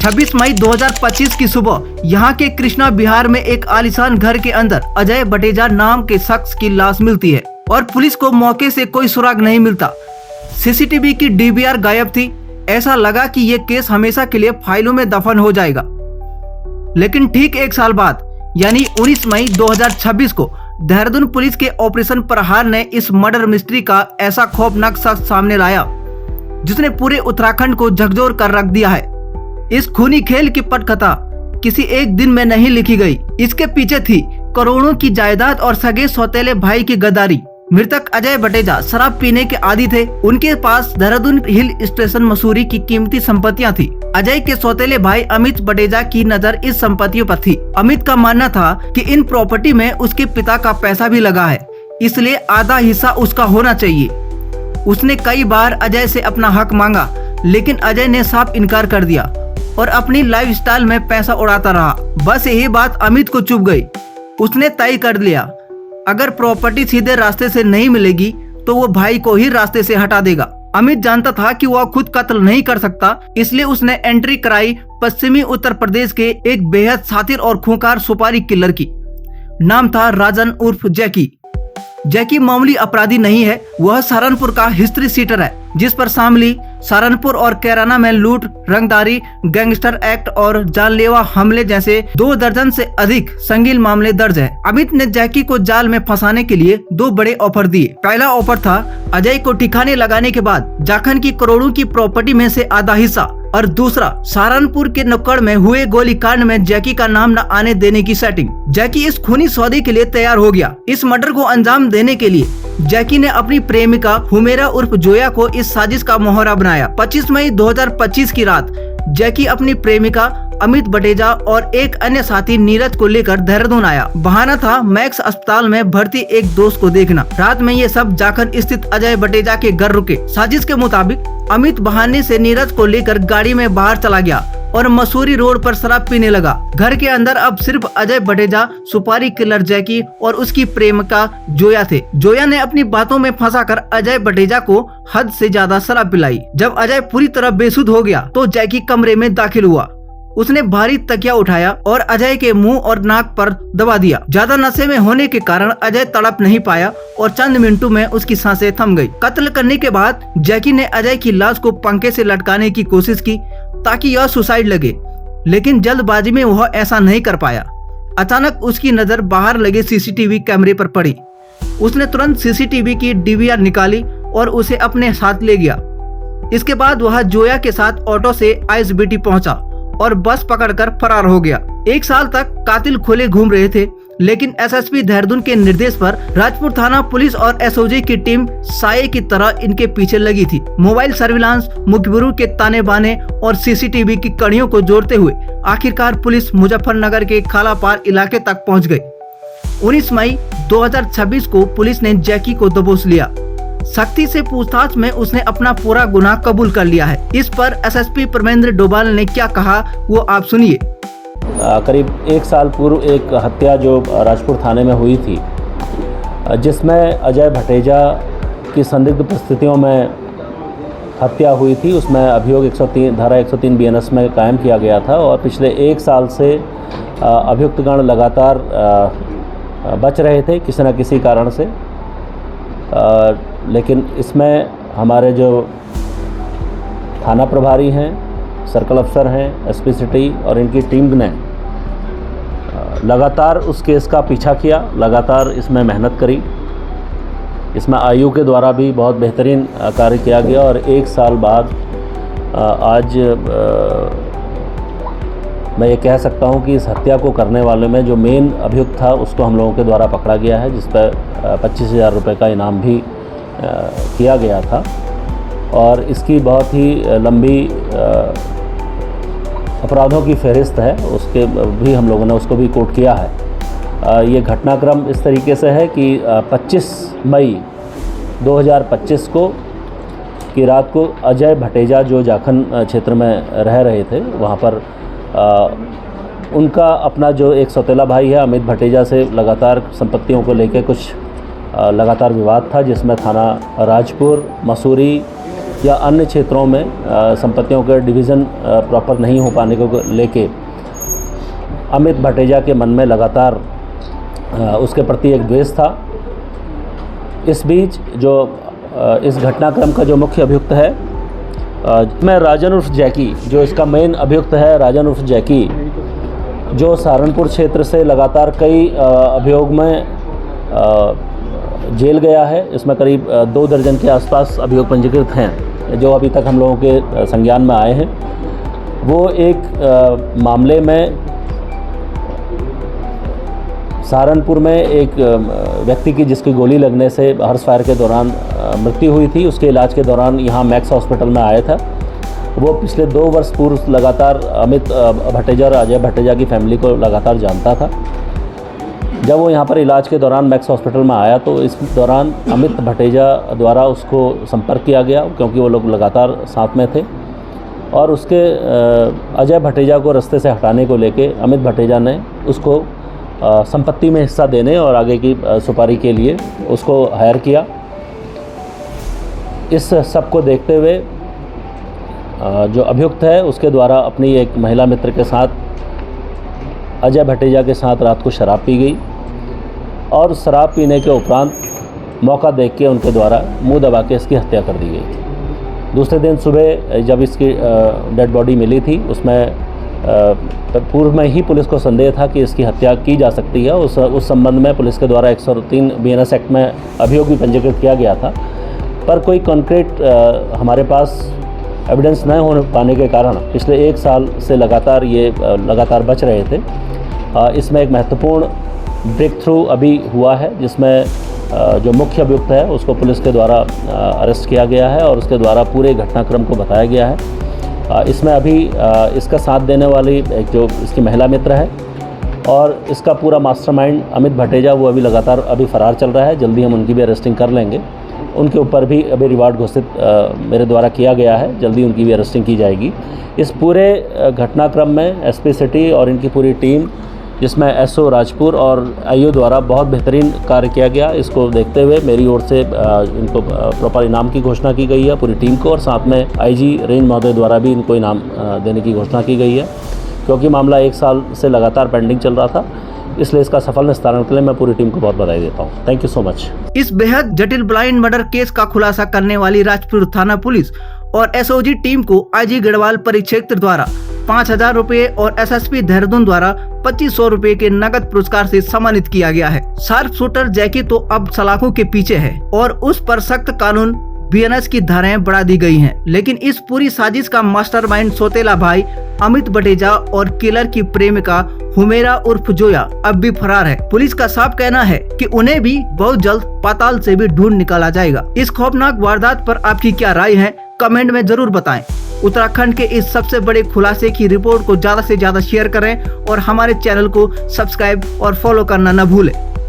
26 मई 2025 की सुबह यहाँ के कृष्णा बिहार में एक आलीशान घर के अंदर अजय बटेजा नाम के शख्स की लाश मिलती है और पुलिस को मौके से कोई सुराग नहीं मिलता। सीसीटीवी की डीवीआर गायब थी। ऐसा लगा कि ये केस हमेशा के लिए फाइलों में दफन हो जाएगा। लेकिन ठीक एक साल बाद यानी 19 मई 2026 को देहरादून पुलिस के ऑपरेशन प्रहार ने इस मर्डर मिस्ट्री का ऐसा खौफनाक शख्स सामने लाया जिसने पूरे उत्तराखंड को झकझोर कर रख दिया है। इस खूनी खेल की पटकथा किसी एक दिन में नहीं लिखी गई। इसके पीछे थी करोड़ों की जायदाद और सगे सौतेले भाई की गद्दारी। मृतक अजय बटेजा शराब पीने के आदी थे। उनके पास देहरादून हिल स्टेशन मसूरी की कीमती संपत्तियां थी। अजय के सौतेले भाई अमित बटेजा की नजर इस संपत्तियों पर थी। अमित का मानना था कि इन प्रॉपर्टी में उसके पिता का पैसा भी लगा है, इसलिए आधा हिस्सा उसका होना चाहिए। उसने कई बार अजय से अपना हक मांगा, लेकिन अजय ने साफ इनकार कर दिया और अपनी लाइफस्टाइल में पैसा उड़ाता रहा। बस यही बात अमित को चुभ गई। उसने तय कर लिया, अगर प्रॉपर्टी सीधे रास्ते से नहीं मिलेगी तो वो भाई को ही रास्ते से हटा देगा। अमित जानता था कि वह खुद कत्ल नहीं कर सकता, इसलिए उसने एंट्री कराई पश्चिमी उत्तर प्रदेश के एक बेहद शातिर और खूंखार सुपारी किलर की। नाम था राजन उर्फ जैकी। जैकी मामूली अपराधी नहीं है, वह सहारनपुर का हिस्ट्री सीटर है जिस पर शामली, सहारनपुर और कैराना में लूट, रंगदारी, गैंगस्टर एक्ट और जानलेवा हमले जैसे 2 दर्जन से अधिक संगीन मामले दर्ज है। अमित ने जैकी को जाल में फंसाने के लिए 2 बड़े ऑफर दिए। पहला ऑफर था अजय को ठिकाने लगाने के बाद झारखंड की करोड़ों की प्रॉपर्टी में से आधा हिस्सा, और दूसरा सहारनपुर के नुक्कड़ में हुए गोलीकांड में जैकी का नाम न आने देने की सेटिंग। जैकी इस खूनी सौदे के लिए तैयार हो गया। इस मर्डर को अंजाम देने के लिए जैकी ने अपनी प्रेमिका हुमेरा उर्फ जोया को इस साजिश का मोहरा बनाया। 25 मई 2025 की रात जैकी अपनी प्रेमिका अमित बटेजा और एक अन्य साथी नीरज को लेकर देहरादून आया। बहाना था मैक्स अस्पताल में भर्ती एक दोस्त को देखना। रात में ये सब झारखंड स्थित अजय बटेजा के घर रुके। साजिश के मुताबिक अमित बहाने से नीरज को लेकर गाड़ी में बाहर चला गया और मसूरी रोड पर शराब पीने लगा। घर के अंदर अब सिर्फ अजय बटेजा, सुपारी किलर जैकी और उसकी प्रेमिका जोया थे। जोया ने अपनी बातों में फंसाकर अजय बटेजा को हद से ज्यादा शराब पिलाई। जब अजय पूरी तरह बेसुध हो गया तो जैकी कमरे में दाखिल हुआ। उसने भारी तकिया उठाया और अजय के मुंह और नाक पर दबा दिया। ज्यादा नशे में होने के कारण अजय तड़प नहीं पाया और चंद मिनटों में उसकी सांसें थम गई। कत्ल करने के बाद जैकी ने अजय की लाश को पंखे से लटकाने की कोशिश की ताकि यह सुसाइड लगे, लेकिन जल्दबाजी में वह ऐसा नहीं कर पाया। अचानक उसकी नजर बाहर लगे सीसीटीवी कैमरे पर पड़ी। उसने तुरंत सीसीटीवी की डीवीआर निकाली और उसे अपने साथ ले गया। इसके बाद वह जोया के साथ ऑटो से आईएसबीटी पहुंचा और बस पकड़कर फरार हो गया। 1 साल तक कातिल खुले घूम रहे थे, लेकिन एसएसपी देहरादून के निर्देश पर राजपुर थाना पुलिस और एसओजी की टीम साये की तरह इनके पीछे लगी थी। मोबाइल सर्विलांस, मुखबिरों के ताने बाने और सीसीटीवी की कड़ियों को जोड़ते हुए आखिरकार पुलिस मुजफ्फरनगर के खालापार इलाके तक पहुंच गई। 19 मई 2026 को पुलिस ने जैकी को दबोच लिया। सख्ती से पूछताछ में उसने अपना पूरा गुनाह कबूल कर लिया है। इस पर एसएसपी परमेंद्र डोभाल ने क्या कहा वो आप सुनिए। करीब 1 साल पूर्व एक हत्या जो राजपुर थाने में हुई थी, जिसमें अजय बटेजा की संदिग्ध परिस्थितियों में हत्या हुई थी, उसमें अभियोग 103 धारा 103 बीएनएस में कायम किया गया था और पिछले 1 साल से अभियुक्तगण लगातार बच रहे थे किसी न किसी कारण से। लेकिन इसमें हमारे जो थाना प्रभारी हैं, सर्कल अफसर हैं, एसपी सिटी और इनकी टीम ने लगातार उस केस का पीछा किया, लगातार इसमें मेहनत करी। इसमें आयु के द्वारा भी बहुत बेहतरीन कार्य किया गया और 1 साल बाद आज मैं ये कह सकता हूँ कि इस हत्या को करने वाले में जो मेन अभियुक्त था उसको हम लोगों के द्वारा पकड़ा गया है, जिस पर 25,000 रुपये का इनाम भी किया गया था। और इसकी बहुत ही लंबी अपराधों की फहरिस्त है, उसके भी हम लोगों ने उसको भी कोट किया है। ये घटनाक्रम इस तरीके से है कि 25 मई 2025 को की रात को अजय बटेजा जो झारखंड क्षेत्र में रह रहे थे, वहाँ पर उनका अपना जो एक सौतेला भाई है अमित बटेजा से लगातार संपत्तियों को लेकर कुछ लगातार विवाद था, जिसमें थाना राजपुर, मसूरी या अन्य क्षेत्रों में संपत्तियों के डिवीज़न प्रॉपर नहीं हो पाने को लेके अमित भटेजा के मन में लगातार उसके प्रति एक द्वेष था। इस बीच जो इस घटनाक्रम का जो मुख्य अभियुक्त है मैं राजन उर्फ जैकी, जो इसका मेन अभियुक्त है राजन उर्फ जैकी, जो सहारनपुर क्षेत्र से लगातार कई अभियोग में जेल गया है। इसमें करीब 2 दर्जन के आसपास अभियोग पंजीकृत हैं जो अभी तक हम लोगों के संज्ञान में आए हैं। वो एक मामले में सहारनपुर में एक व्यक्ति की जिसकी गोली लगने से हर्ष फायर के दौरान मृत्यु हुई थी, उसके इलाज के दौरान यहाँ मैक्स हॉस्पिटल में आया था। वो पिछले 2 वर्ष पूर्व लगातार अमित भटेजा और अजय भटेजा की फैमिली को लगातार जानता था। जब वो यहाँ पर इलाज के दौरान मैक्स हॉस्पिटल में आया तो इस दौरान अमित भटेजा द्वारा उसको संपर्क किया गया, क्योंकि वो लोग लगातार साथ में थे। और उसके अजय भटेजा को रास्ते से हटाने को लेके अमित भटेजा ने उसको संपत्ति में हिस्सा देने और आगे की सुपारी के लिए उसको हायर किया। इस सब को देखते हुए जो अभियुक्त है उसके द्वारा अपनी एक महिला मित्र के साथ अजय भटेजा के साथ रात को शराब पी गई और शराब पीने के उपरांत मौका देख के उनके द्वारा मुंह दबा के इसकी हत्या कर दी गई। दूसरे दिन सुबह जब इसकी डेड बॉडी मिली थी, उसमें पूर्व में ही पुलिस को संदेह था कि इसकी हत्या की जा सकती है। उस संबंध में पुलिस के द्वारा 103 BNS एक्ट में अभियोग भी पंजीकृत किया गया था, पर कोई कॉन्क्रीट हमारे पास एविडेंस न हो पाने के कारण पिछले 1 साल से लगातार बच रहे थे। इसमें एक महत्वपूर्ण ब्रेक थ्रू अभी हुआ है, जिसमें जो मुख्य अभियुक्त है उसको पुलिस के द्वारा अरेस्ट किया गया है और उसके द्वारा पूरे घटनाक्रम को बताया गया है। इसमें अभी इसका साथ देने वाली एक जो इसकी महिला मित्र है और इसका पूरा मास्टरमाइंड अमित भटेजा, वो अभी लगातार फरार चल रहा है। जल्दी हम उनकी भी अरेस्टिंग कर लेंगे। उनके ऊपर भी अभी रिवार्ड घोषित मेरे द्वारा किया गया है, जल्दी उनकी भी अरेस्टिंग की जाएगी। इस पूरे घटनाक्रम में SP सिटी और इनकी पूरी टीम, जिसमें SO राजपुर और IO द्वारा बहुत बेहतरीन कार्य किया गया। इसको देखते हुए मेरी ओर से इनको प्रॉपर इनाम की घोषणा की गई है पूरी टीम को, और साथ में IG रेंज महोदय द्वारा भी इनको इनाम देने की घोषणा की गई है, क्योंकि मामला 1 साल से लगातार पेंडिंग चल रहा था। इसलिए इसका सफल निस्तारण के लिए मैं पूरी टीम को बहुत बधाई देता हूँ। Thank you so much. इस बेहद जटिल ब्लाइंड मर्डर केस का खुलासा करने वाली राजपुर थाना पुलिस और SOG टीम को IG गढ़वाल परिक्षेत्र द्वारा 5,000 रुपए और SSP देहरादून द्वारा 2,500 रुपए के नगद पुरस्कार से सम्मानित किया गया है। शार्प शूटर जैकी तो अब सलाखों के पीछे है और उस पर सख्त कानून BNS की धाराएं बढ़ा दी गई हैं, लेकिन इस पूरी साजिश का मास्टरमाइंड सौतेला भाई अमित भटेजा और किलर की प्रेमिका हुमेरा उर्फ जोया अब भी फरार है। पुलिस का साफ कहना है कि उन्हें भी बहुत जल्द पाताल से भी ढूंढ निकाला जाएगा। इस खौफनाक वारदात पर आपकी क्या राय है, कमेंट में जरूर बताएं। उत्तराखंड के इस सबसे बड़े खुलासे की रिपोर्ट को ज्यादा से ज्यादा शेयर करें और हमारे चैनल को सब्सक्राइब और फॉलो करना न भूलें।